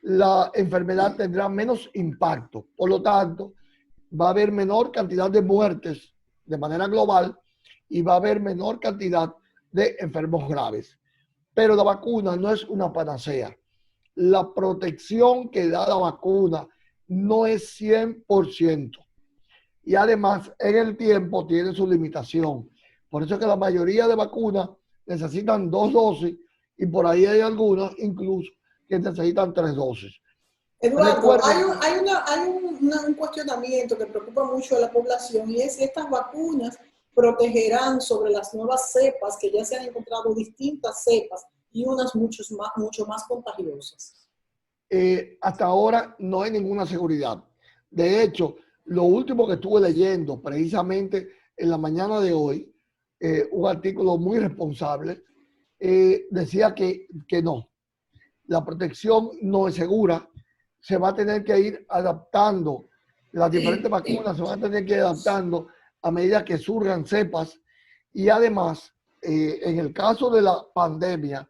la enfermedad tendrá menos impacto. Por lo tanto, va a haber menor cantidad de muertes de manera global y va a haber menor cantidad de enfermos graves. Pero la vacuna no es una panacea. La protección que da la vacuna no es 100%. Y además, en el tiempo tiene su limitación. Por eso es que la mayoría de vacunas necesitan 2 dosis y por ahí hay algunas incluso que necesitan 3 dosis. Eduardo, hay un cuestionamiento que preocupa mucho a la población y es si estas vacunas protegerán sobre las nuevas cepas, que ya se han encontrado distintas cepas y unas mucho más contagiosas. Hasta ahora no hay ninguna seguridad. De hecho, lo último que estuve leyendo precisamente en la mañana de hoy, un artículo muy responsable, decía que no, la protección no es segura, se va a tener que ir adaptando, las diferentes vacunas se van a tener que ir adaptando a medida que surjan cepas y además, en el caso de la pandemia,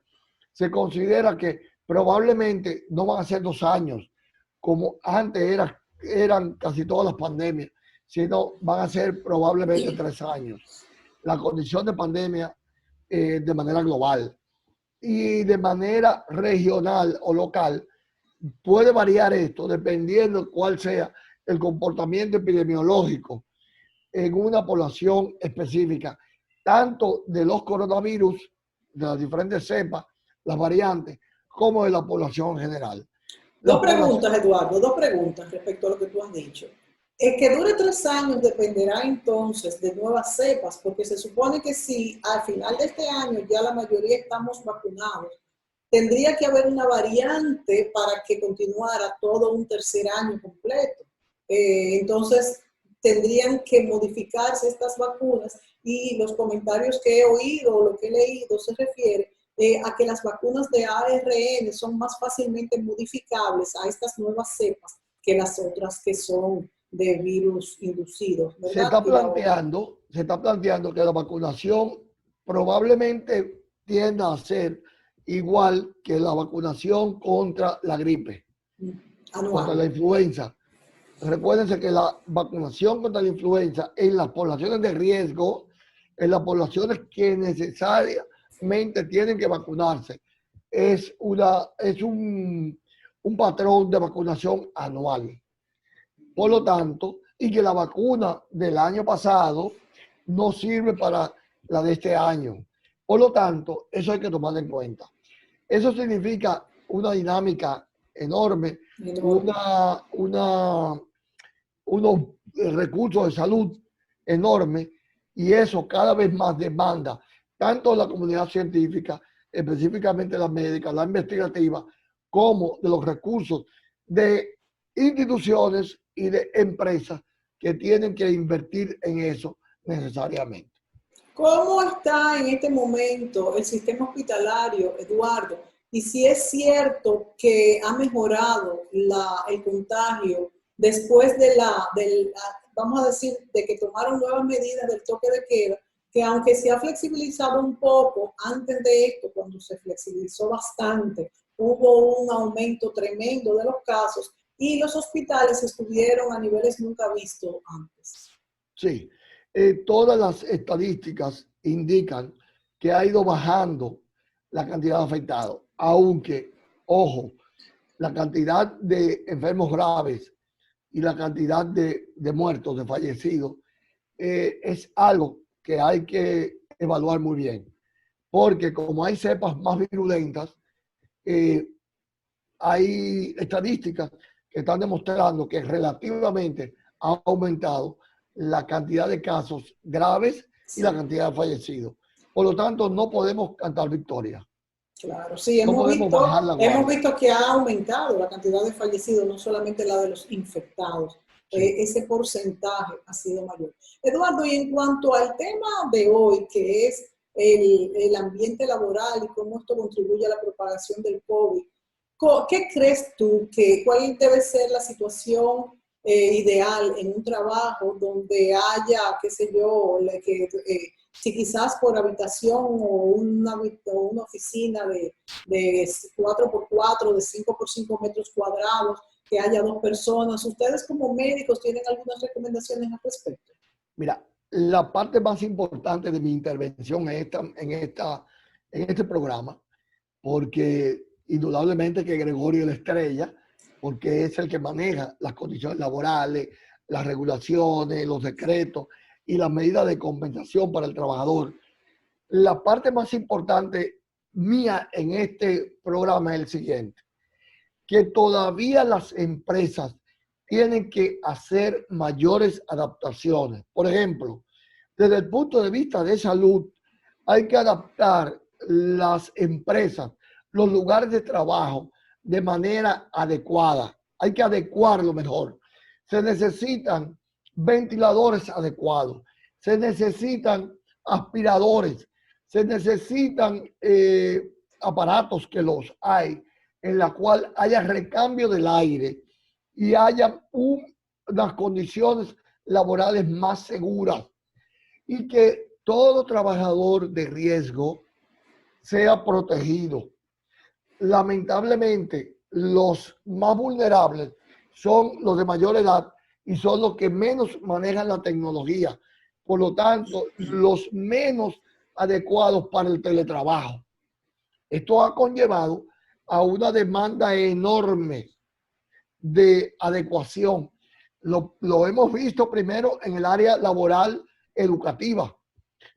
se considera que probablemente no van a ser 2 años, como antes eran casi todas las pandemias, sino van a ser probablemente 3 años. La condición de pandemia de manera global y de manera regional o local puede variar esto dependiendo cuál sea el comportamiento epidemiológico en una población específica, tanto de los coronavirus, de las diferentes cepas, las variantes, como de la población en general. Dos preguntas, Eduardo, dos preguntas respecto a lo que tú has dicho. El que dure 3 años dependerá entonces de nuevas cepas, porque se supone que si al final de este año ya la mayoría estamos vacunados, tendría que haber una variante para que continuara todo un tercer año completo. Entonces, tendrían que modificarse estas vacunas y los comentarios que he oído o lo que he leído se refiere a que las vacunas de ARN son más fácilmente modificables a estas nuevas cepas que las otras que son de virus inducidos. ¿Verdad? Se está planteando que la vacunación probablemente tienda a ser igual que la vacunación contra la gripe, contra la influenza. Recuérdense que la vacunación contra la influenza en las poblaciones de riesgo, en las poblaciones que necesariamente tienen que vacunarse, es un patrón de vacunación anual. Por lo tanto, y que la vacuna del año pasado no sirve para la de este año. Por lo tanto, eso hay que tomar en cuenta. Eso significa una dinámica enorme, unos recursos de salud enorme y eso cada vez más demanda tanto de la comunidad científica, específicamente la médica, la investigativa, como de los recursos de instituciones y de empresas que tienen que invertir en eso necesariamente. ¿Cómo está en este momento el sistema hospitalario, Eduardo? Y si es cierto que ha mejorado el contagio después vamos a decir, de que tomaron nuevas medidas del toque de queda, que aunque se ha flexibilizado un poco antes de esto, cuando se flexibilizó bastante, hubo un aumento tremendo de los casos y los hospitales estuvieron a niveles nunca vistos antes. Sí, todas las estadísticas indican que ha ido bajando la cantidad de afectados, aunque, ojo, la cantidad de enfermos graves y la cantidad de muertos, de fallecidos, es algo que hay que evaluar muy bien, porque como hay cepas más virulentas, hay estadísticas que están demostrando que relativamente ha aumentado la cantidad de casos graves y la cantidad de fallecidos. Por lo tanto, no podemos cantar victoria. Claro, sí, No hemos visto que ha aumentado la cantidad de fallecidos, no solamente la de los infectados. Sí. Ese porcentaje ha sido mayor. Eduardo, y en cuanto al tema de hoy, que es el ambiente laboral y cómo esto contribuye a la propagación del COVID, ¿qué crees tú cuál debe ser la situación ideal en un trabajo donde haya, qué sé yo, si quizás por habitación o una oficina de 4x4, de 5x5 metros cuadrados, que haya 2 personas? ¿Ustedes como médicos tienen algunas recomendaciones al respecto? Mira, la parte más importante de mi intervención en este programa, porque indudablemente que Gregorio es la estrella, porque es el que maneja las condiciones laborales, las regulaciones, los decretos y las medidas de compensación para el trabajador. La parte más importante mía en este programa es el siguiente, que todavía las empresas tienen que hacer mayores adaptaciones. Por ejemplo, desde el punto de vista de salud, hay que adaptar las empresas, los lugares de trabajo de manera adecuada. Hay que adecuarlo mejor. Se necesitan ventiladores adecuados, se necesitan aspiradores, se necesitan aparatos que los hay, en la cual haya recambio del aire y haya unas condiciones laborales más seguras y que todo trabajador de riesgo sea protegido. Lamentablemente, los más vulnerables son los de mayor edad y son los que menos manejan la tecnología. Por lo tanto, los menos adecuados para el teletrabajo. Esto ha conllevado a una demanda enorme de adecuación. Lo hemos visto primero en el área laboral educativa.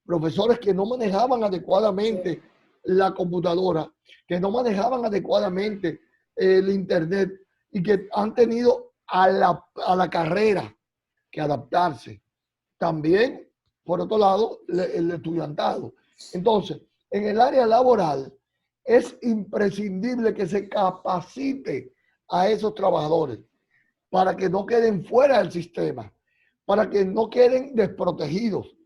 Profesores que no manejaban adecuadamente la computadora, que no manejaban adecuadamente el internet y que han tenido a la carrera que adaptarse. También, por otro lado, el estudiantado. Entonces, en el área laboral es imprescindible que se capacite a esos trabajadores para que no queden fuera del sistema, para que no queden desprotegidos.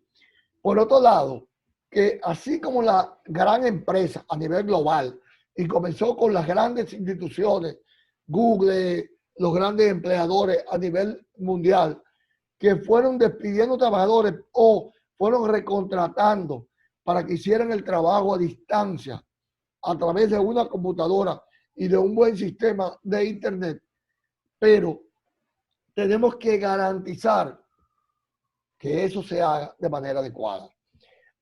Por otro lado, que así como la gran empresa a nivel global, y comenzó con las grandes instituciones, Google, los grandes empleadores a nivel mundial, que fueron despidiendo trabajadores o fueron recontratando para que hicieran el trabajo a distancia a través de una computadora y de un buen sistema de internet. Pero tenemos que garantizar que eso se haga de manera adecuada.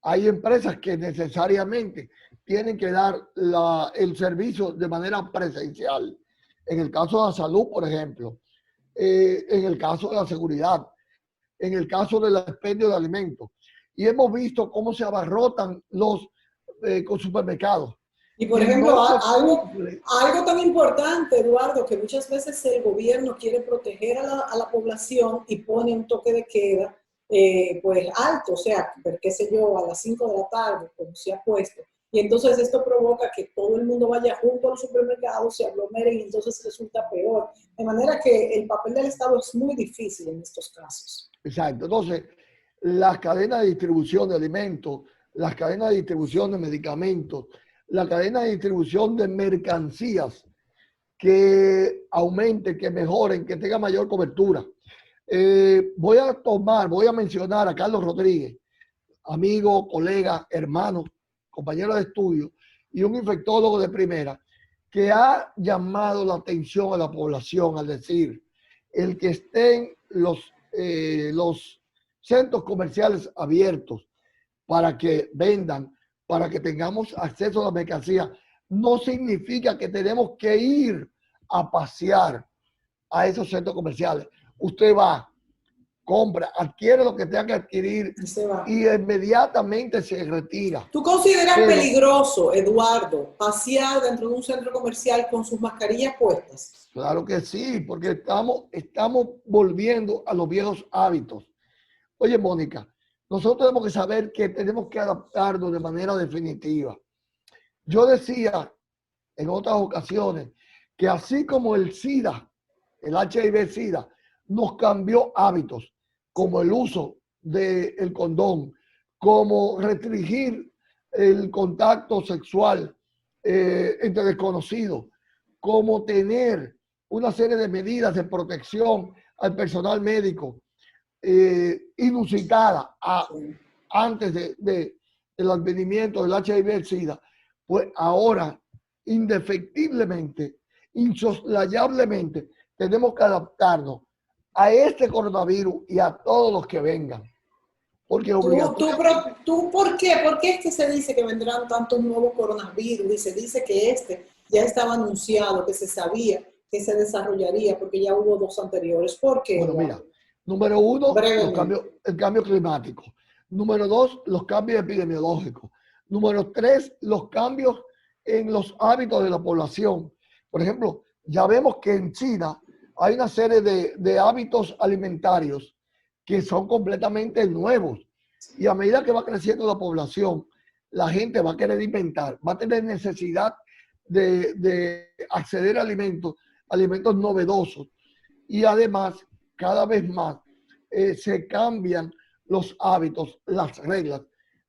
Hay empresas que necesariamente tienen que dar el servicio de manera presencial. En el caso de la salud, por ejemplo, en el caso de la seguridad, en el caso del expendio de alimentos. Y hemos visto cómo se abarrotan los supermercados. Y por ejemplo, algo tan importante, Eduardo, que muchas veces el gobierno quiere proteger a la población y pone un toque de queda pues alto, o sea, qué sé yo, a las 5 de la tarde, como se ha puesto. Y entonces esto provoca que todo el mundo vaya junto a los supermercados, se aglomeren y entonces resulta peor. De manera que el papel del Estado es muy difícil en estos casos. Exacto. Entonces, las cadenas de distribución de alimentos, las cadenas de distribución de medicamentos, la cadena de distribución de mercancías que aumenten, que mejoren, que tengan mayor cobertura. Voy a mencionar a Carlos Rodríguez, amigo, colega, hermano, compañero de estudio y un infectólogo de primera, que ha llamado la atención a la población al decir, el que estén los centros comerciales abiertos para que vendan, para que tengamos acceso a la mercancía, no significa que tenemos que ir a pasear a esos centros comerciales. Usted va, compra, adquiere lo que tenga que adquirir y inmediatamente se retira. ¿Tú consideras peligroso, Eduardo, pasear dentro de un centro comercial con sus mascarillas puestas? Claro que sí, porque estamos volviendo a los viejos hábitos. Oye, Mónica, nosotros tenemos que saber que tenemos que adaptarnos de manera definitiva. Yo decía en otras ocasiones que así como el SIDA, el HIV-SIDA, nos cambió hábitos, como el uso del condón, como restringir el contacto sexual entre desconocidos, como tener una serie de medidas de protección al personal médico inusitada antes del advenimiento del HIV-SIDA, pues ahora indefectiblemente, insoslayablemente, tenemos que adaptarnos a este coronavirus y a todos los que vengan. Porque ¿Tú por qué? ¿Por qué es que se dice que vendrán tantos nuevos coronavirus? Y se dice que este ya estaba anunciado, que se sabía que se desarrollaría, porque ya hubo 2 anteriores. ¿Por qué? Bueno, mira, número 1, el cambio climático. Número 2, los cambios epidemiológicos. Número 3, los cambios en los hábitos de la población. Por ejemplo, ya vemos que en China hay una serie de hábitos alimentarios que son completamente nuevos. Y a medida que va creciendo la población, la gente va a querer inventar, va a tener necesidad de acceder a alimentos novedosos. Y además, cada vez más, se cambian los hábitos, las reglas,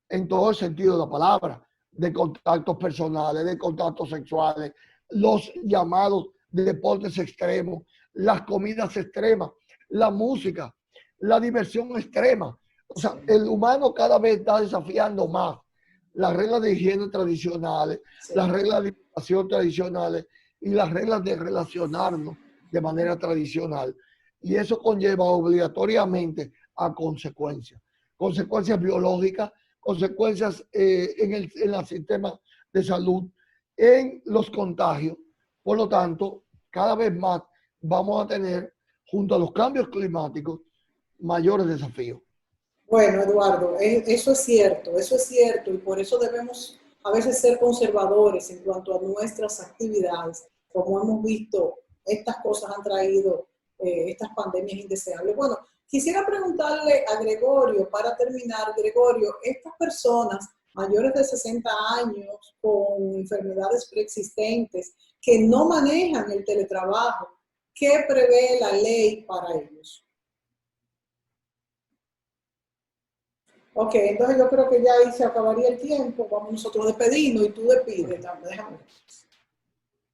en todo el sentido de la palabra, de contactos personales, de contactos sexuales, los llamados deportes extremos, las comidas extremas, la música, la diversión extrema. O sea, el humano cada vez está desafiando más las reglas de higiene tradicionales, las reglas de alimentación tradicionales y las reglas de relacionarnos de manera tradicional. Y eso conlleva obligatoriamente a consecuencias biológicas, consecuencias en el sistema de salud, en los contagios. Por lo tanto, cada vez más vamos a tener, junto a los cambios climáticos, mayores desafíos. Bueno, Eduardo, eso es cierto, y por eso debemos a veces ser conservadores en cuanto a nuestras actividades. Como hemos visto, estas cosas han traído estas pandemias indeseables. Bueno, quisiera preguntarle a Gregorio, para terminar, Gregorio, estas personas mayores de 60 años con enfermedades preexistentes que no manejan el teletrabajo, ¿qué prevé la ley para ellos? Ok, entonces yo creo que ya ahí se acabaría el tiempo. Vamos nosotros a despedirnos y tú despides. Déjame.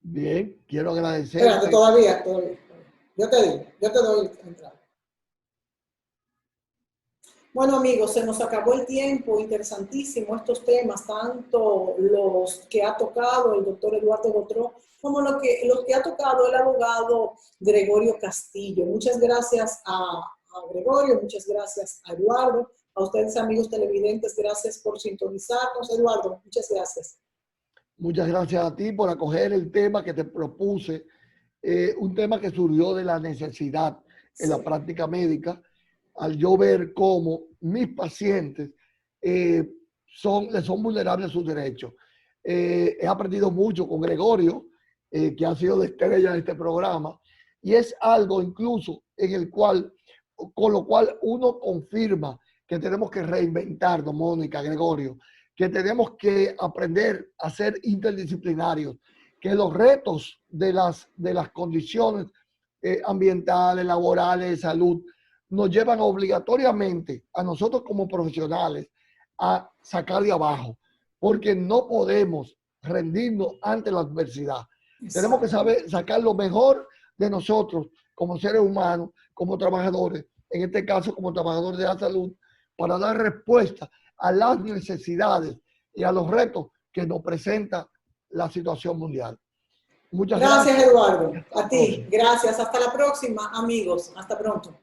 Bien, quiero agradecer. Espérate, todavía. Yo te doy entrada. Bueno, amigos, se nos acabó el tiempo. Interesantísimo estos temas, tanto los que ha tocado el doctor Eduardo Botró, como los que ha tocado el abogado Gregorio Castillo. Muchas gracias a Gregorio, muchas gracias a Eduardo. A ustedes, amigos televidentes, gracias por sintonizarnos. Eduardo, muchas gracias. Muchas gracias a ti por acoger el tema que te propuse, un tema que surgió de la necesidad en la práctica médica, al yo ver cómo mis pacientes les son vulnerables sus derechos. He aprendido mucho con Gregorio, que ha sido la estrella de este programa, y es algo incluso en el cual con lo cual uno confirma que tenemos que reinventarnos, Mónica, Gregorio, que tenemos que aprender a ser interdisciplinarios, que los retos de las condiciones ambientales, laborales, de salud, nos llevan obligatoriamente a nosotros como profesionales a sacar de abajo, porque no podemos rendirnos ante la adversidad. Exacto. Tenemos que saber sacar lo mejor de nosotros como seres humanos, como trabajadores, en este caso como trabajadores de la salud, para dar respuesta a las necesidades y a los retos que nos presenta la situación mundial. Muchas gracias. Gracias, Eduardo. A ti. Gracias. Hasta la próxima, amigos. Hasta pronto.